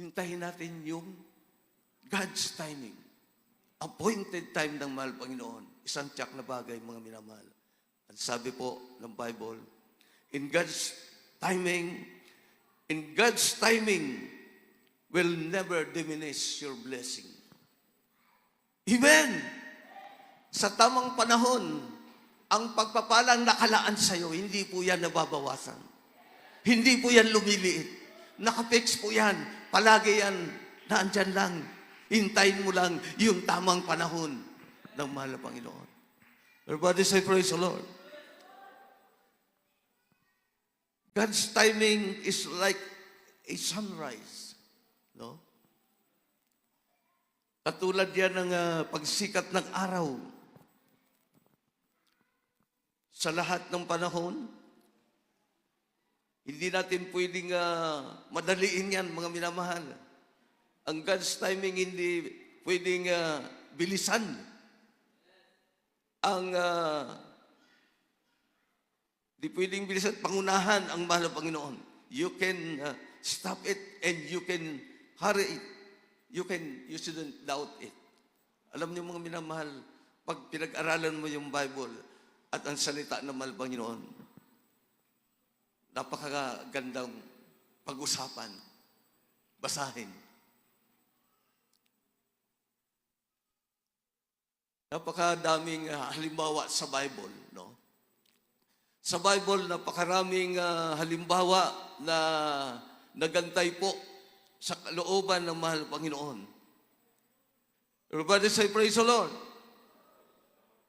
Hintayin natin yung God's timing. Appointed time ng mahal Panginoon. Isang tiyak na bagay, mga minamahal. At sabi po ng Bible, in God's timing will never diminish your blessing. Amen! Sa tamang panahon, ang pagpapalang nakalaan sa'yo, hindi po yan nababawasan. Hindi po yan lumiliit. Nakapix po yan. Palagi yan, naandyan lang. Hintayin mo lang yung tamang panahon ng mahal na Panginoon. Everybody say, praise the Lord. God's timing is like a sunrise. No? Katulad yan ng pagsikat ng araw. Sa lahat ng panahon, hindi natin pwedeng madaliin yan, mga minamahal. Ang God's timing hindi pwedeng bilisan. Hindi pwedeng bilisan, pangunahan ang mahal na Panginoon. You can stop it and you can hurry it. You shouldn't doubt it. Alam niyo mga minamahal, pag pinag-aralan mo yung Bible at ang salita ng mahal Panginoon, napakagandang pag-usapan, basahin. Napakadaming halimbawa sa Bible, no? Sa Bible, napakaraming halimbawa na nagantay po sa kalooban ng mahal Panginoon. Everybody say, praise the Lord.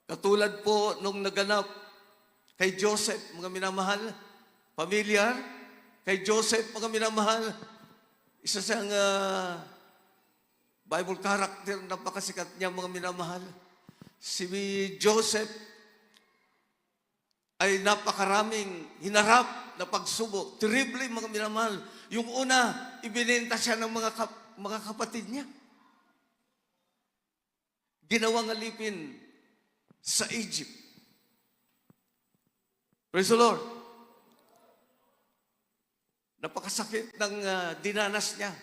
Katulad po nung naganap kay Joseph, mga minamahal, familiar, kay Joseph, mga minamahal, isa siyang Bible character, napakasikat niya, mga minamahal. Si Joseph ay napakaraming hinarap na pagsubok. Terrible, mga minamahal. Yung una, ibinenta siya ng mga kapatid niya. Ginawang alipin sa Egypt. Praise the Lord. Napakasakit ng dinanas niya.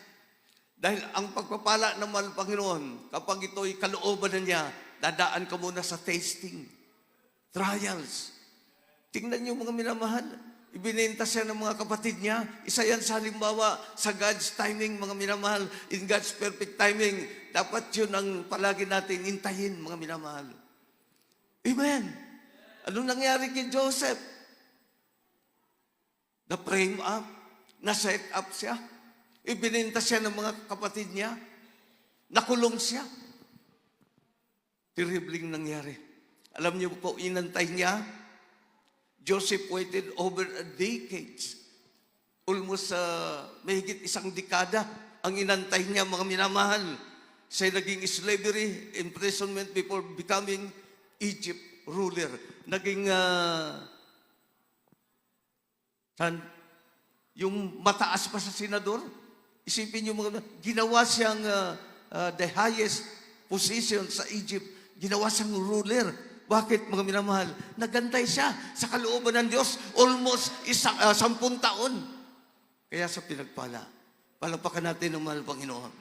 Dahil ang pagpapala ng mahal Panginoon, kapag ito'y kalooban na niya, dadaan ka muna sa tasting, trials. Tingnan niyo mga minamahal, ibinenta siya ng mga kapatid niya. Isa yan sa halimbawa sa God's timing, mga minamahal. In God's perfect timing, dapat yun ang palagi natin intayin, mga minamahal. Amen. Anong nangyari kay Joseph? Na-frame up, na-set up siya. Ibinenta siya ng mga kapatid niya. Nakulong siya. Terribling nangyari. Alam niyo po, inantay niya. Joseph waited over a decade. Almost mahigit isang dekada ang inantay niya, mga minamahal. Siya naging slavery, imprisonment before becoming Egypt ruler. Naging yung mataas pa sa senador. Isipin niyo mga, ginawa siyang the highest position sa Egypt. Ginawa siyang ruler. Bakit, mga minamahal? Nagantay siya sa kalooban ng Diyos almost 10 taon. Kaya sa pinagpala, palapakan natin ng mahal Panginoon.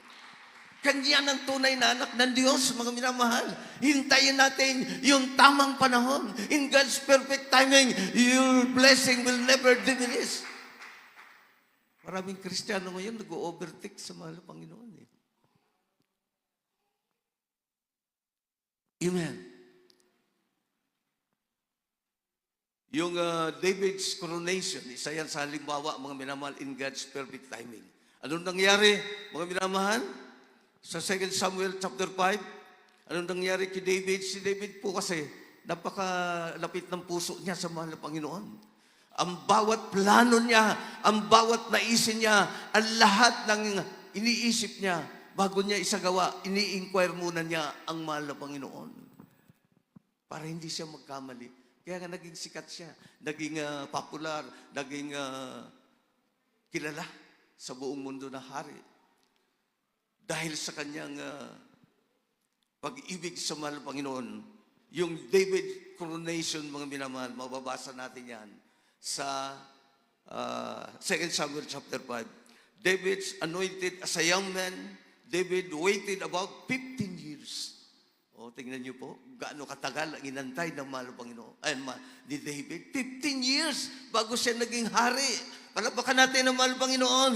Kanya ng tunay na anak ng Diyos, mga minamahal. Hintayin natin yung tamang panahon. In God's perfect timing, your blessing will never diminish. Maraming Kristiyano ngayon nag-overtake sa mahal Panginoon. Amen. Yung David's coronation, isa yan sa halimbawa, mga minamahal, in God's perfect timing. Anong nangyari, mga minamahal? Sa 2 Samuel chapter 5, anong nangyari kay David? Si David po kasi, napakalapit ng puso niya sa mahal na Panginoon. Ang bawat plano niya, ang bawat naisin niya, ang lahat ng iniisip niya, bago niya isagawa, ini-inquire muna niya ang mahal na Panginoon. Para hindi siya magkamali. Kaya nga naging sikat siya, naging popular, naging kilala sa buong mundo na hari. Dahil sa kanyang pag-ibig sa mahal na Panginoon, yung David coronation, mga minamahal, mababasa natin yan sa 2 Samuel chapter 5. David's anointed as a young man. David waited about 15 years. O, tingnan niyo po, gaano katagal ang inantay ng mahal na Panginoon, ni David. 15 years bago siya naging hari. Palapakan natin ang mahal na Panginoon.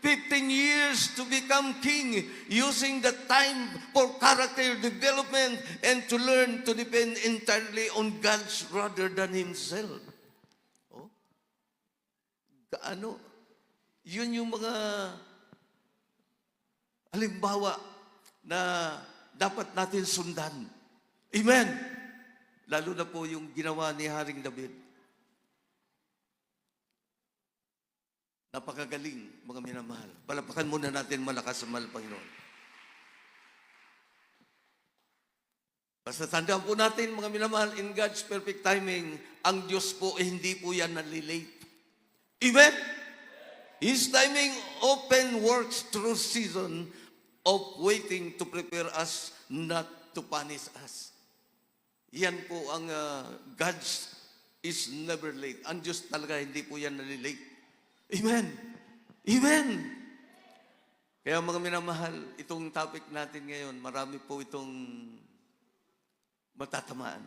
15 years to become king, using the time for character development and to learn to depend entirely on God rather than himself. Oh? Gaano? Yun yung mga halimbawa na dapat natin sundan. Amen! Lalo na po yung ginawa ni Haring David. Napakagaling, mga minamahal. Palapakan muna natin malakas sa mahal Panginoon. Basta tandaan po natin, mga minamahal, in God's perfect timing, ang Diyos po, hindi po yan nalilate. Amen? His timing often works through season of waiting to prepare us, not to punish us. Yan po ang God's is never late. Ang Diyos talaga, hindi po yan nalilate. Amen. Amen. Kaya mga minamahal, itong topic natin ngayon, marami po itong matatamaan.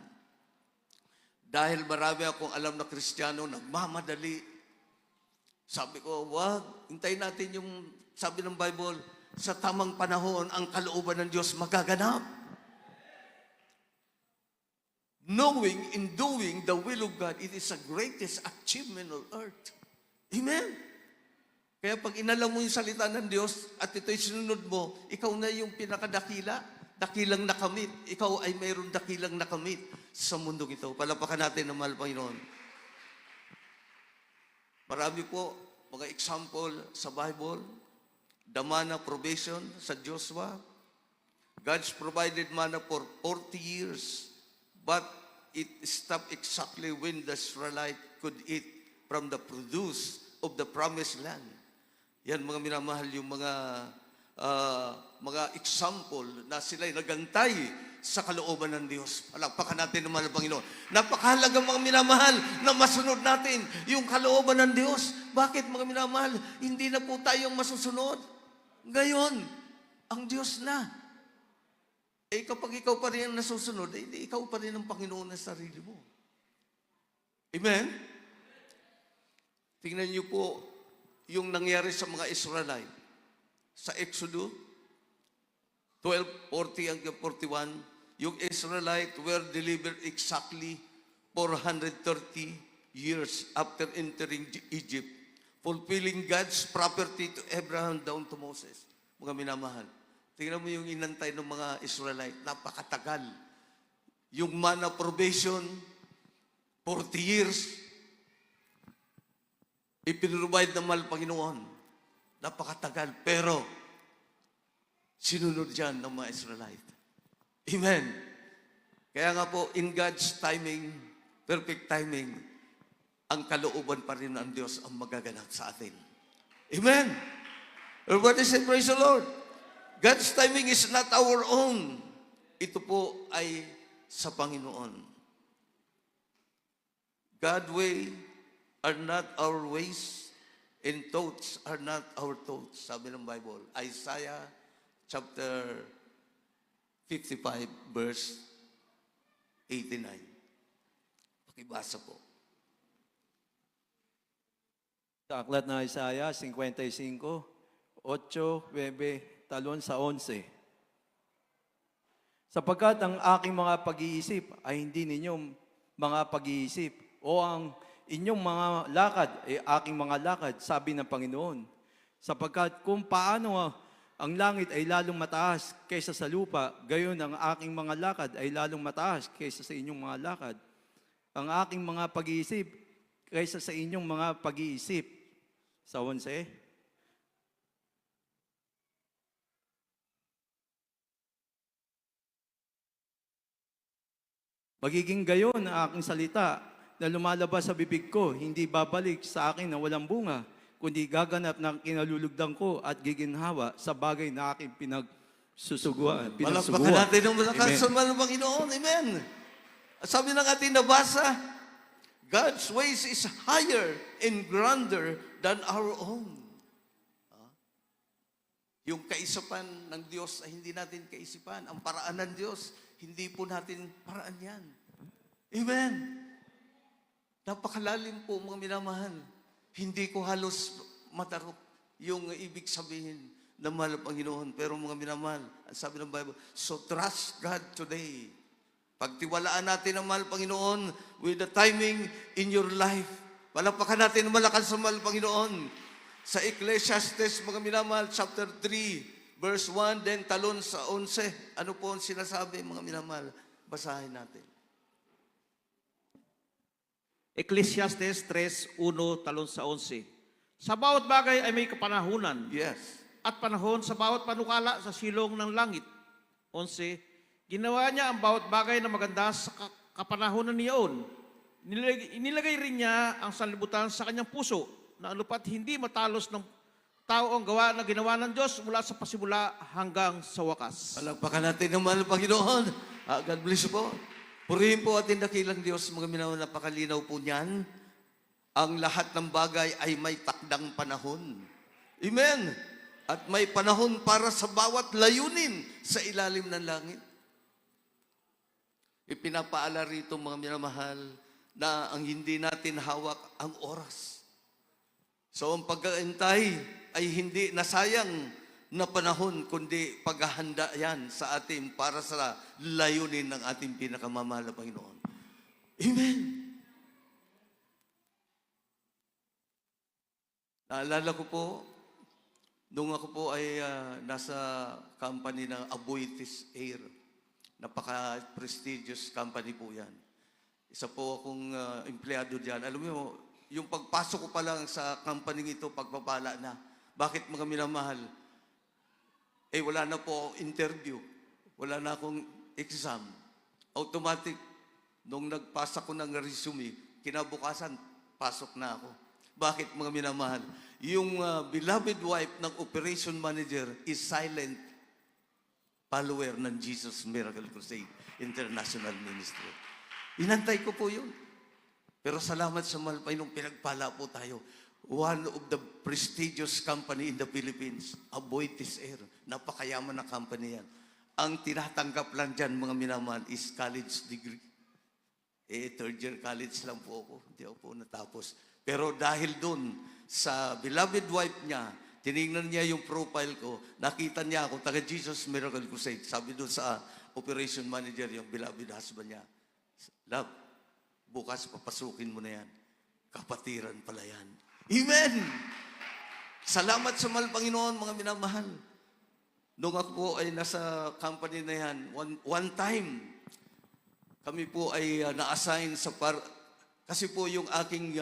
Dahil marami akong alam na Kristiyano, nagmamadali. Sabi ko, wag, hintayin natin yung, sabi ng Bible, sa tamang panahon, ang kalooban ng Diyos magaganap. Knowing and doing the will of God, it is the greatest achievement on earth. Amen. Kaya pag inalam mo yung salita ng Diyos at ito'y sinunod mo, ikaw na yung pinakadakila, dakilang nakamit. Ikaw ay mayroong dakilang nakamit sa mundong ito. Palapakan natin ng mahal Panginoon. Marami po mga example sa Bible. The manna provision sa Joshua. God's provided manna for 40 years, but it stopped exactly when the Israelite could eat from the produce of the promised land. Yan mga minamahal yung mga example na sila'y nagantay sa kalooban ng Diyos. Palakpakan natin ng mahal Panginoon. Napakahalaga mga minamahal na masunod natin yung kalooban ng Diyos. Bakit mga minamahal? Hindi na po tayong masusunod. Ngayon, ang Diyos na. Eh kapag ikaw pa rin ang nasusunod, hindi ikaw pa rin ang Panginoon ng sarili mo. Amen? Tingnan niyo po yung nangyari sa mga Israelite. Sa Exodus 12:40 hanggang 41, yung Israelite were delivered exactly 430 years after entering Egypt, fulfilling God's property to Abraham down to Moses. Mga minamahal, tingnan mo yung inantay ng mga Israelite, napakatagal. Yung manna provision, 40 years, ipinrovide ng mahal Panginoon. Napakatagal. Pero, sinunod dyan ng mga Israelite. Amen. Kaya nga po, in God's timing, perfect timing, ang kalooban pa rin ng Diyos ang magaganap sa atin. Amen. Everybody say, praise the Lord. God's timing is not our own. Ito po ay sa Panginoon. God's way are not our ways, and thoughts are not our thoughts. Sabi ng Bible, Isaiah chapter 55, verse 89. Pakibasa po. Sa aklat na Isaiah 55, 8, 9, talon sa 11. Sapagkat ang aking mga pag-iisip ay hindi ninyong mga pag-iisip, o ang inyong mga lakad ay aking mga lakad, sabi ng Panginoon. Sapagkat kung paano ang langit ay lalong mataas kaysa sa lupa, gayon ang aking mga lakad ay lalong mataas kaysa sa inyong mga lakad. Ang aking mga pag-iisip kaysa sa inyong mga pag-iisip. Sa 11. Magiging gayon ang aking salita na lumalabas sa bibig ko, hindi babalik sa akin na walang bunga, kundi gaganap ng kinalulugdan ko at giginhawa sa bagay na aking pinagsusuguan. Palakpakan natin ng malakas sa mahal ng Panginoon. Amen. Sabi ng ating nabasa, God's ways is higher and grander than our own. Yung kaisipan ng Diyos ay hindi natin kaisipan. Ang paraan ng Diyos, hindi po natin paraan yan. Amen. Napakalalim po mga minamahal. Hindi ko halos matarok yung ibig sabihin ng mahal ng Panginoon. Pero mga minamahal, ang sabi ng Bible, so trust God today. Pagtiwalaan natin ang mahal ng Panginoon with the timing in your life. Palapakan natin ang malakas sa mahal ng Panginoon. Sa Ecclesiastes, mga minamahal, chapter 3, verse 1, then talon sa 11. Ano po ang sinasabi, mga minamahal? Basahin natin. Ecclesiastes 3:1 talon sa 11. Sa bawat bagay ay may kapanahunan, Yes. at panahon sa bawat panukala sa silong ng langit. 11. Ginawa niya ang bawat bagay na maganda sa kapanahunan niyaon. Inilagay rin niya ang sanlibutan sa kanyang puso, na anupat hindi matalos ng tao ang gawa na ginawa ng Diyos mula sa pasimula hanggang sa wakas. Palagpakan natin ang mahal ng Panginoon. God bless you po. Purihin po ating dakilang Diyos, mga minamahal, napakalinaw po niyan. Ang lahat ng bagay ay may takdang panahon. Amen. At may panahon para sa bawat layunin sa ilalim ng langit. Ipinapaala rito, mga minamahal, na ang hindi natin hawak ang oras. So ang pag-aantay ay hindi nasayang na panahon, kundi paghahanda yan sa atin para sa layunin ng ating pinakamamahal na Panginoon. Amen! Naalala ko po, nung ako po ay nasa company ng Aboitiz Air. Napaka-prestigious company po yan. Isa po akong empleyado dyan. Alam mo, yung pagpasok ko pa lang sa company ito, pagpapala na. Bakit mga minamahal? Wala na po akong interview. Wala na akong exam. Automatic, nung nagpasa ko ng resume, kinabukasan, pasok na ako. Bakit mga minamahal? Yung beloved wife ng operation manager is silent follower ng Jesus Miracle Crusade International Ministry. Inantay ko po yun. Pero salamat sa mahal Panginoon, pinagpala po tayo. One of the prestigious company in the Philippines, Aboitiz Air. Napakayaman na company yan. Ang tinatanggap lang dyan, mga minamahal, is college degree. Third year college lang po ako. Hindi ako po natapos. Pero dahil doon, sa beloved wife niya, tinignan niya yung profile ko, nakita niya ako, taga Jesus Miracle Crusade. Sabi doon sa operation manager, yung beloved husband niya, love, bukas papasukin mo na yan. Kapatiran pala yan. Amen! Salamat sa mahal Panginoon, mga minamahal. Nung ako po ay nasa company na yan, one time, kami po ay na-assign sa kasi po yung aking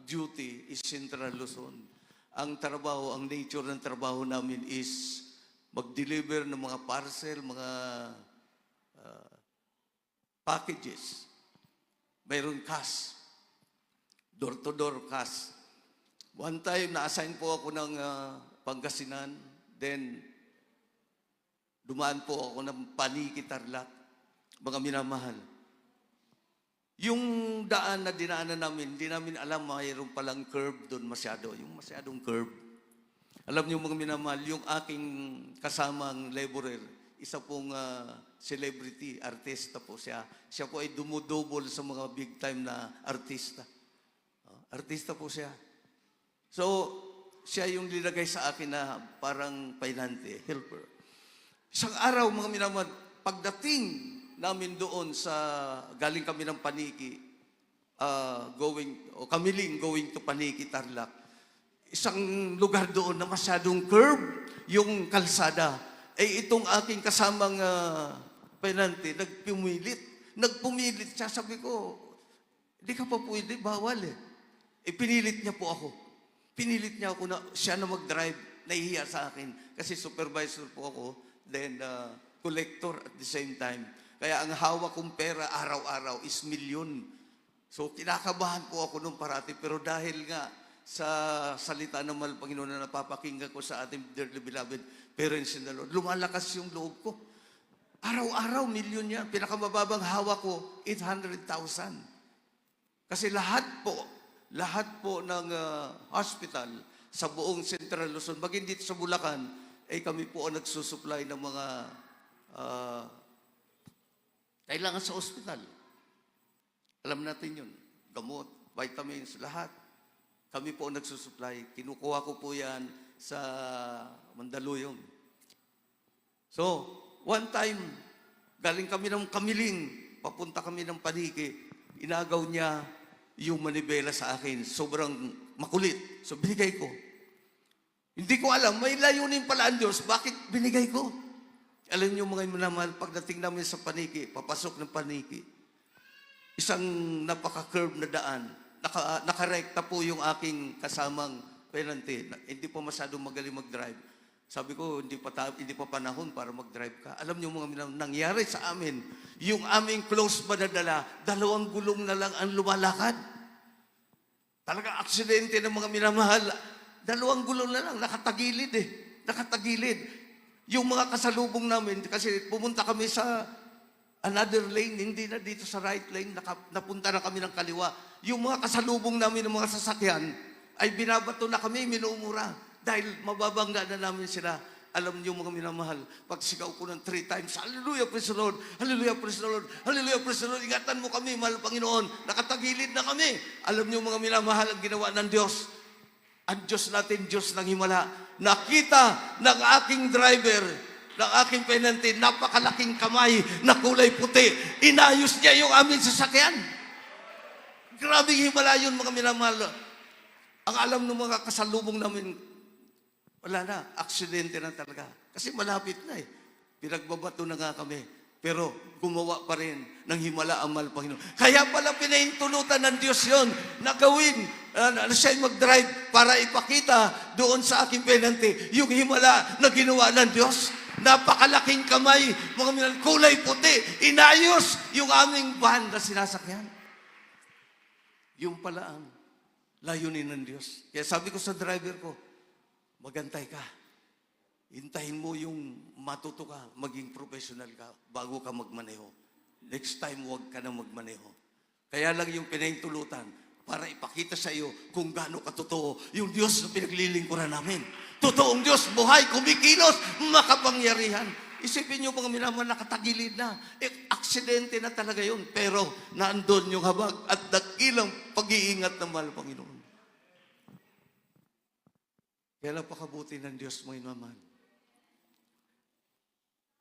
duty is Central Luzon. Ang trabaho, ang nature ng trabaho namin is mag-deliver ng mga parcel, mga packages. Mayroon cash. Door-to-door cash. One time, na-assign po ako ng Pangasinan. Then, dumaan po ako ng Paniki, Tarlac. Mga minamahal. Yung daan na dinaanan namin, hindi namin alam, mayroon palang curve doon masyado. Yung masyadong curve. Alam niyo mga minamahal, yung aking kasamang laborer, isa pong celebrity, artista po siya. Siya po ay dumudouble sa mga big time na artista. Artista po siya. So, siya yung linagay sa akin na parang painante, helper. Isang araw, mga minamahal, pagdating namin doon sa, galing kami ng Paniki, going to Paniki, Tarlac. Isang lugar doon na masyadong curve yung kalsada. Itong aking kasamang penante, nagpumilit siya. Sabi ko, hindi ka pa pwede, bawal eh. Pinilit niya po ako. Pinilit niya ako na siya na mag-drive, nahihiya sa akin. Kasi supervisor po ako, then collector at the same time. Kaya ang hawak kong pera araw-araw is milyon. So kinakabahan po ako nung parati. Pero dahil nga sa salita ng mahal Panginoon na napapakinggan ko sa ating dearly beloved parents in the Lord, lumalakas yung loob ko. Araw-araw, milyon yan. Pinakamababang hawak ko, 800,000. Kasi lahat po ng hospital sa buong Central Luzon, maging dito sa Bulacan, kami po ang nagsusupply ng mga ah, kailangan sa ospital. Alam natin yun. Gamot, vitamins, lahat. Kami po ang nagsusupply. Kinukuha ko po yan sa Mandaluyong. So, one time, galing kami ng Kamiling, papunta kami ng Paniki, inagaw niya yung manibela sa akin. Sobrang makulit. So, binigay ko. Hindi ko alam, may layunin pala ang Diyos. Bakit binigay ko? Alam niyo mga minamahal, pagdating namin sa Paniki, papasok ng Paniki, isang napaka-curve na daan, nakarekta po yung aking kasamang penalty. Hindi pa masyadong magaling mag-drive. Sabi ko, hindi pa panahon para mag-drive ka. Alam niyo mga minamahal, nangyari sa amin, yung aming close madadala, 2 gulong na lang ang lumalakad. Talaga aksidente ng mga minamahal. 2 gulong na lang, nakatagilid eh. Nakatagilid. Yung mga kasalubong namin, kasi pumunta kami sa another lane, hindi na dito sa right lane, napunta na kami ng kaliwa. Yung mga kasalubong namin ng mga sasakyan, ay binabato na kami, minumura. Dahil mababangga na namin sila. Alam niyo mga minamahal, pag sigaw ko ng 3 times, Hallelujah, praise the Lord, Hallelujah, praise the Lord, Hallelujah, praise the Lord, ingatan mo kami, mahal Panginoon, nakatagilid na kami. Alam niyo mga minamahal, ang ginawa ng Diyos, ang Diyos natin, Diyos ng himala, nakita ng aking driver, ng aking penalty, napakalaking kamay na kulay puti. Inayos niya yung aming sasakyan. Grabing himala yun, mga minamahal. Ang alam ng mga kasalubong namin, wala na, aksidente na talaga. Kasi malapit na eh. Pinagbabato na nga kami. Pero gumawa pa rin ng himala ang mahal Panginoon. Kaya pala pinahintulutan ng Diyos yon na gawin, siya'y mag-drive para ipakita doon sa aking penalty yung himala na ginawa ng Diyos. Napakalaking kamay, mga minal, kulay puti, inayos yung aming van na sinasakyan. Yung pala ang layunin ng Diyos. Kaya sabi ko sa driver ko, magantay ka. Hintayin mo yung matuto ka, maging professional ka bago ka magmaneho. Next time, huwag ka na magmaneho. Kaya lang yung pinahintulutan para ipakita sa iyo kung gaano katotoo yung Diyos na pinaglilingkuran namin. Totoong Diyos, buhay, kumikilos, makapangyarihan. Isipin niyo mga minamahal, nakatagilid na. Aksidente na talaga yun. Pero naandun yung habag at dakilang pag-iingat ng mahal Panginoon. Kaya napakabuti ng Diyos, mga minamahal.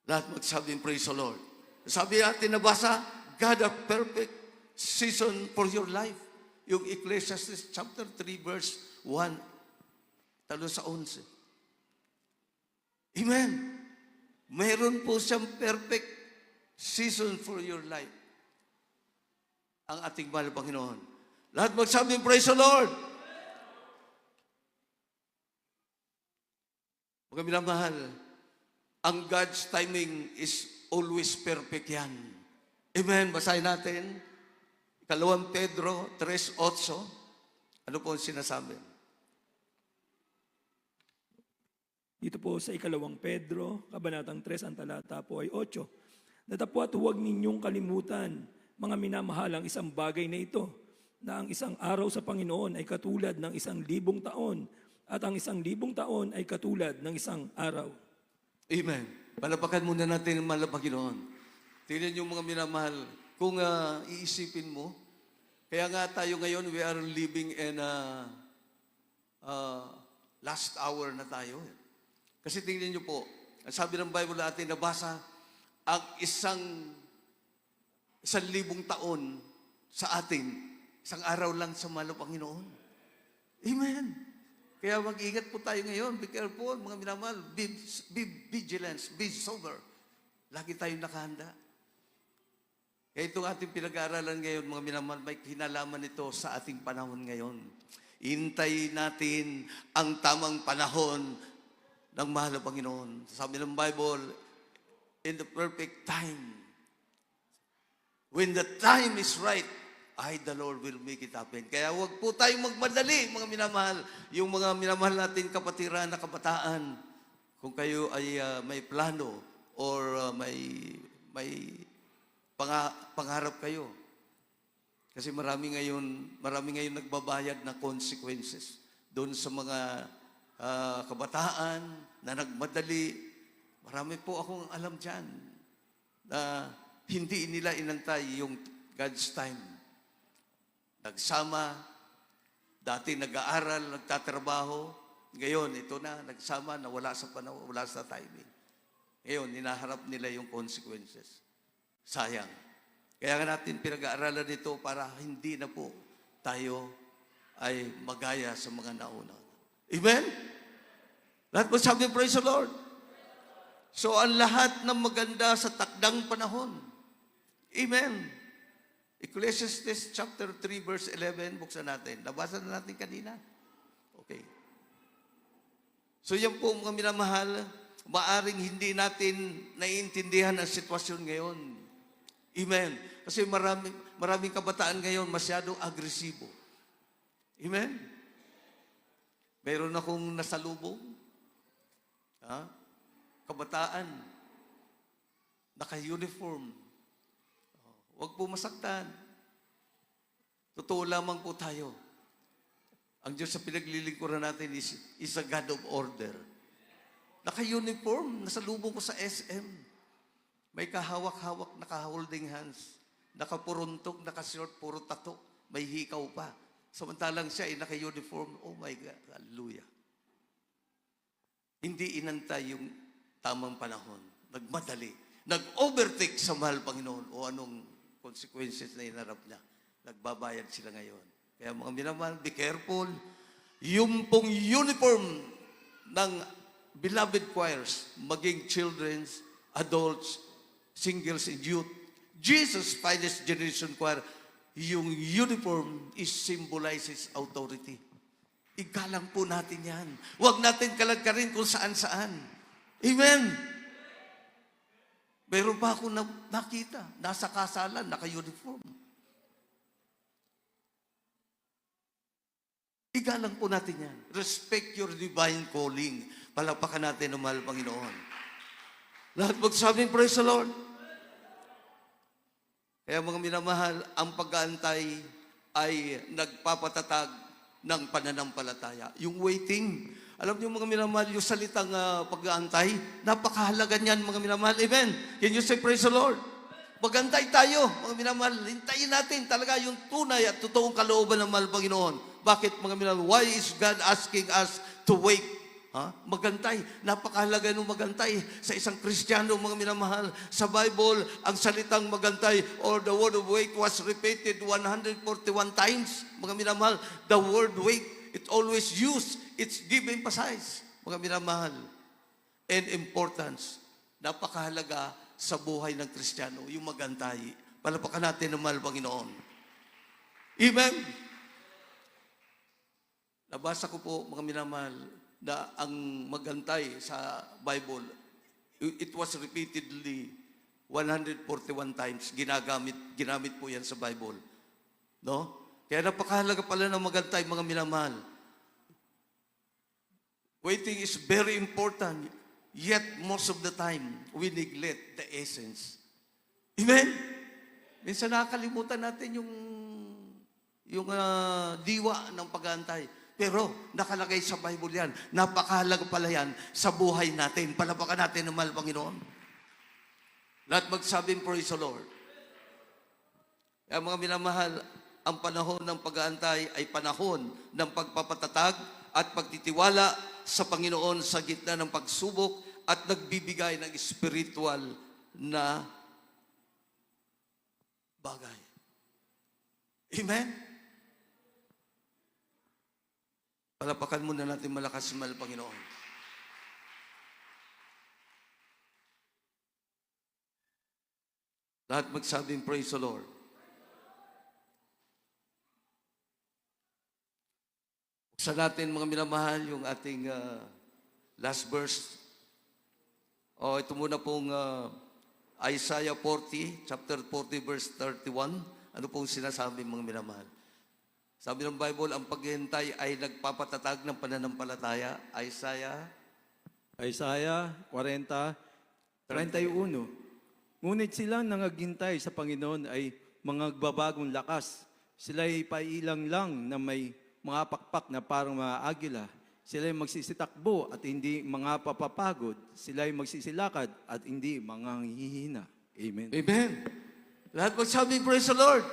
Lahat magsabing, praise the Lord. Sabi natin nabasa, God a perfect season for your life. Yung Ecclesiastes chapter 3 verse 1. Talo sa 11. Amen. Mayroon po siyang perfect season for your life. Ang ating mahal Panginoon. Lahat magsabing, praise the Lord. Mga minamahal, ang God's timing is always perfect yan. Amen. Basahin natin. 2 Pedro 3:8. Ano po ang sinasabi? Dito po sa 2 Pedro, Kabanatang 3, ang talata po ay 8. Datapwat huwag ninyong kalimutan, mga minamahal, ang isang bagay na ito, na ang isang araw sa Panginoon ay katulad ng 1,000 taon, at ang 1,000 taon ay katulad ng isang araw. Amen. Palapakan muna natin ang mahal na Panginoon. Tingnan yung mga minamahal. Kung iisipin mo, kaya nga tayo ngayon, we are living in last hour na tayo. Kasi tingnan nyo po, ang sabi ng Bible natin, nabasa, ang 1,000 taon sa atin, 1 araw lang sa mahal na Panginoon. Amen. Kaya mag-ingat po tayo ngayon. Be careful, mga minamahal. Be vigilant, be sober. Lagi tayong nakahanda. Kaya itong ating pinag-aaralan ngayon, mga minamahal, may kinalaman ito sa ating panahon ngayon. Hintayin natin ang tamang panahon ng mahal na Panginoon. Sabi ng Bible, in the perfect time, when the time is right, the Lord will make it happen. Kaya huwag po tayong magmadali, mga minamahal. Yung mga minamahal natin kapatiran na kabataan, kung kayo ay may plano or may pangarap kayo. Kasi marami ngayon nagbabayad na consequences doon sa mga kabataan na nagmadali. Marami po akong alam dyan na hindi nila inantay yung God's time. Nagsama, dati nag-aaral, nagtatrabaho, ngayon ito na, nagsama, nawala sa panahon, wala sa timing. Ngayon, hinaharap nila yung consequences. Sayang. Kaya nga natin pinag-aaralan ito para hindi na po tayo ay magaya sa mga nauna. Amen? Lahat mo sabi, praise the Lord. So, ang lahat ng maganda sa takdang panahon. Amen. Ecclesiastes chapter 3 verse 11, buksan natin. Nabasa na natin kanina. Okay. So, yan po mga minamahal, maaring hindi natin naiintindihan ang sitwasyon ngayon. Amen. Kasi maraming kabataan ngayon masyadong agresibo. Amen. Meron akong nasalubong. Kabataan, naka-uniform. Huwag po masaktan. Totoo lamang po tayo. Ang Diyos sa pinaglilingkuran natin is a God of order. Naka-uniform, nasalubong ko sa SM. May kahawak-hawak, naka-holding hands. Nakapuruntog, naka-short, puro tato. May hikaw pa. Samantalang siya ay naka-uniform. Oh my God, hallelujah. Hindi inantay yung tamang panahon. Nagmadali. Nag-overtake sa mahal Panginoon o anong consequences na inarap niya. Nagbabayad sila ngayon. Kaya mga minamahal, be careful. Yung pong uniform ng beloved choirs, maging children's, adults, singles, and youth. Jesus' finest generation choir, yung uniform is symbolizes authority. Igalang po natin yan. Huwag natin kalagkarin kung saan-saan. Amen. Meron pa ako nakita, nasa kasalan, naka-uniform. Igalang po natin yan. Respect your divine calling. Palapakan natin ang mahal Panginoon. Lahat magsabing, praise the Lord. Kaya mga minamahal, ang pag-aantay ay nagpapatatag ng pananampalataya. Yung waiting. Alam niyo mga minamahal, yung salitang pag-aantay, napakahalaga niyan mga minamahal. Amen. Can you say praise the Lord? Pag-antay tayo, mga minamahal. Hintayin natin talaga yung tunay at totoong kalooban ng mahal Panginoon. Bakit mga minamahal? Why is God asking us to wait? Magantay. Napakahalaga nung magantay sa isang Kristiyano, mga minamahal. Sa Bible, ang salitang magantay or the word of wait was repeated 141 times. Mga minamahal, the word wait, it always used, it's given emphasize. Mga minamahal. And importance. Napakahalaga sa buhay ng Kristiyano, yung magantay. Palapakan natin ng mahal Panginoon. Amen. Nabasa ko po, mga minamahal, na ang magantay sa Bible, it was repeatedly 141 times. Ginamit po yan sa Bible. No? Kaya napakahalaga pala ng magantay, mga minamahal. Waiting is very important, yet most of the time, we neglect the essence. Amen? Minsan nakakalimutan natin yung diwa ng pag-aantay. Pero nakalagay sa Bible yan. Napakahalaga pala yan sa buhay natin. Palapakan natin ng mahal Panginoon. Lahat magsabing praise the Lord. Kaya mga minamahal, ang panahon ng pag-aantay ay panahon ng pagpapatatag at pagtitiwala sa Panginoon sa gitna ng pagsubok at nagbibigay ng spiritual na bagay. Amen? Palapakan muna natin malakas mahal Panginoon. Lahat magsabing praise the Lord. Buksan natin mga minamahal yung ating last verse. Ito muna pong Isaiah 40, chapter 40, verse 31. Ano pong sinasabi mga minamahal? Sabi ng Bible, ang paghihintay ay nagpapatatag ng pananampalataya. Isaiah 40, 31. Ngunit sila nangaghintay sa Panginoon ay mga babagong lakas. Sila ay pailang lang na may mga pakpak na parang mga agila. Sila ay magsisitakbo at hindi mga papapagod. Sila ay magsisilakad at hindi mga hihina. Amen. Amen. Lahat magsabi, praise the Lord.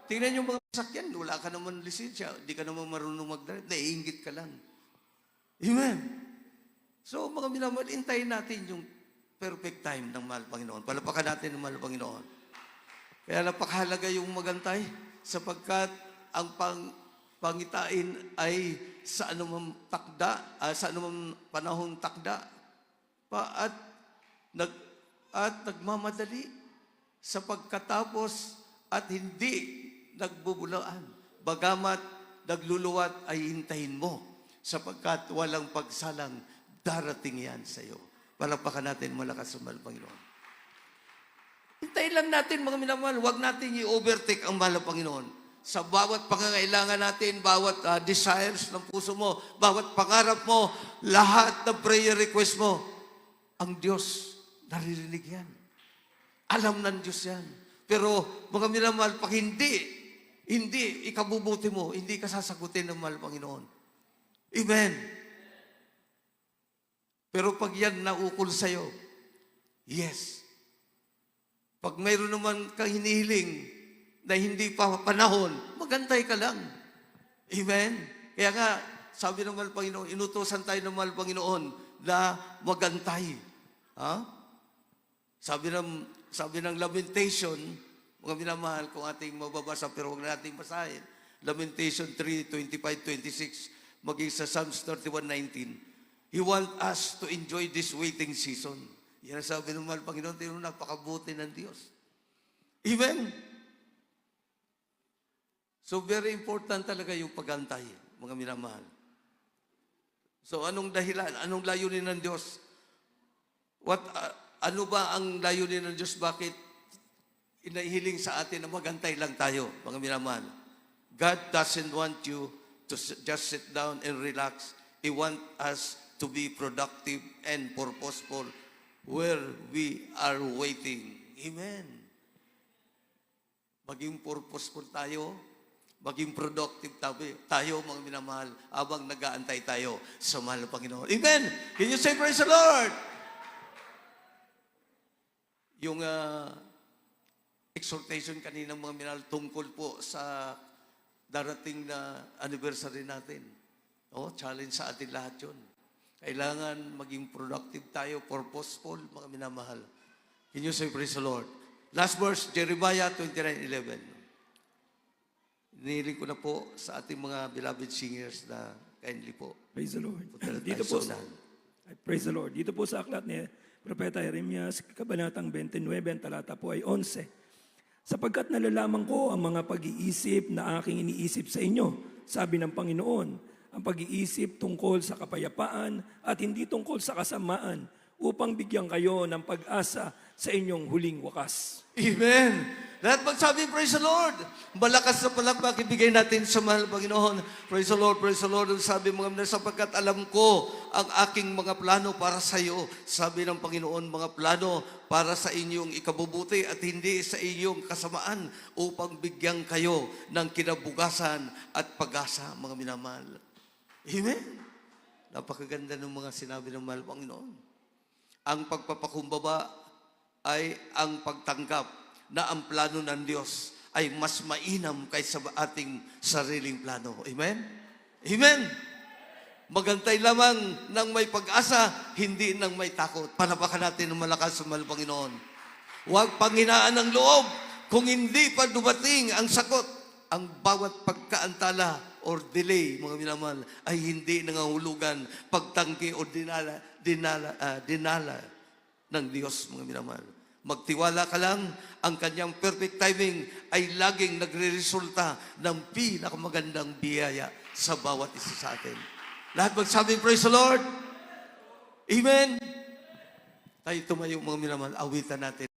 Tingnan yung mga sasakyan, wala ka naman lisensya, hindi ka naman marunong mag-drive, naiingit ka lang. Amen. So, mga minamahal, intayin natin yung perfect time ng mahal Panginoon. Palapakan natin ng mahal Panginoon. Kaya napakahalaga yung magantay sapagkat ang pangitain ay sa anumang takda, sa anumang panahong takda at nagmamadali sa pagkatapos at hindi nagbubulaan. Bagamat nagluluwat ay hintayin mo sapagkat walang pagsalang darating yan sa iyo. Palapakan natin malakas sa mahal Panginoon. Hintayin lang natin mga minamahal, huwag natin i-overtake ang mahal Panginoon. Sa bawat pangangailangan natin, bawat desires ng puso mo, bawat pangarap mo, lahat ng prayer request mo, ang Diyos naririnig yan. Alam ng Diyos yan. Pero mga minamahal, pag hindi ikabubuti mo, hindi ka sasagutin ng mahal Panginoon. Amen. Pero pag yan naukol sa'yo, yes. Pag mayroon naman kang hinihiling na hindi pa panahon, magantay ka lang. Amen. Kaya nga, sabi ng mahal Panginoon, inutusan tayo ng mahal Panginoon na magantay. Ha? Sabi ng Lamentation, mga minamahal, kung ating mababasa, pero huwag na nating basahin. Lamentation 3:25-26, maging sa Psalms 31:19. He wants us to enjoy this waiting season. Yan ang sabi ng mahal Panginoon, tinong napakabuti ng Diyos. Amen? So very important talaga yung pagantay, mga minamahal. So anong dahilan, anong layunin ng Diyos? Ano ba ang layunin ng Diyos? Bakit inahiling sa atin na magantay lang tayo, mga minamahal? God doesn't want you to just sit down and relax. He wants us to be productive and purposeful where we are waiting. Amen. Maging purposeful tayo, maging productive tayo, mga minamahal, habang nag-aantay tayo sa mahal na Panginoon. Amen! Can you say praise the Lord? Yung exhortation kanina, mga minamahal, tungkol po sa darating na anniversary natin. Challenge sa atin lahat yun. Kailangan maging productive tayo, purposeful, mga minamahal. Can you say praise the Lord? Last verse, Jeremiah 29:11. Inihiling ko na po sa ating mga beloved singers na kindly po. Praise the Lord. Punta na Dito tayo po sa sa, unahan. praise the Lord. Dito po sa aklat ni Propeta Jeremias, kabanatang 29, ang talata po ay 11. Sapagkat nalalaman ko ang mga pag-iisip na aking iniisip sa inyo, sabi ng Panginoon, ang pag-iisip tungkol sa kapayapaan at hindi tungkol sa kasamaan, upang bigyan kayo ng pag-asa sa inyong huling wakas. Amen. Lahat magsabi, praise the Lord. Malakas na palakpak ibigay natin sa mahal Panginoon. Praise the Lord, praise the Lord. Ang sabi mga minamahal, sapagkat alam ko ang aking mga plano para sa iyo. Sabi ng Panginoon, mga plano para sa inyong ikabubuti at hindi sa inyong kasamaan upang bigyan kayo ng kinabukasan at pag-asa, mga minamahal. Amen. Napakaganda ng mga sinabi ng mahal Panginoon. Ang pagpapakumbaba ay ang pagtanggap na ang plano ng Diyos ay mas mainam kaysa ating sariling plano. Amen? Amen? Magantay lamang ng may pag-asa, hindi ng may takot. Panapakan natin ng malakas sa mahal Panginoon. Huwag panghinaan ng loob kung hindi pa dumating ang sagot. Ang bawat pagkaantala or delay, mga minamahal, ay hindi nangahulugan pagtanggi o dinala ng Diyos, mga minamahal. Magtiwala ka lang, ang kanyang perfect timing ay laging nagre-resulta ng pinakamagandang biyaya sa bawat isa sa atin. Lahat magsabi, praise the Lord. Amen. Tayo tumayo, mga minamahal, awitan natin.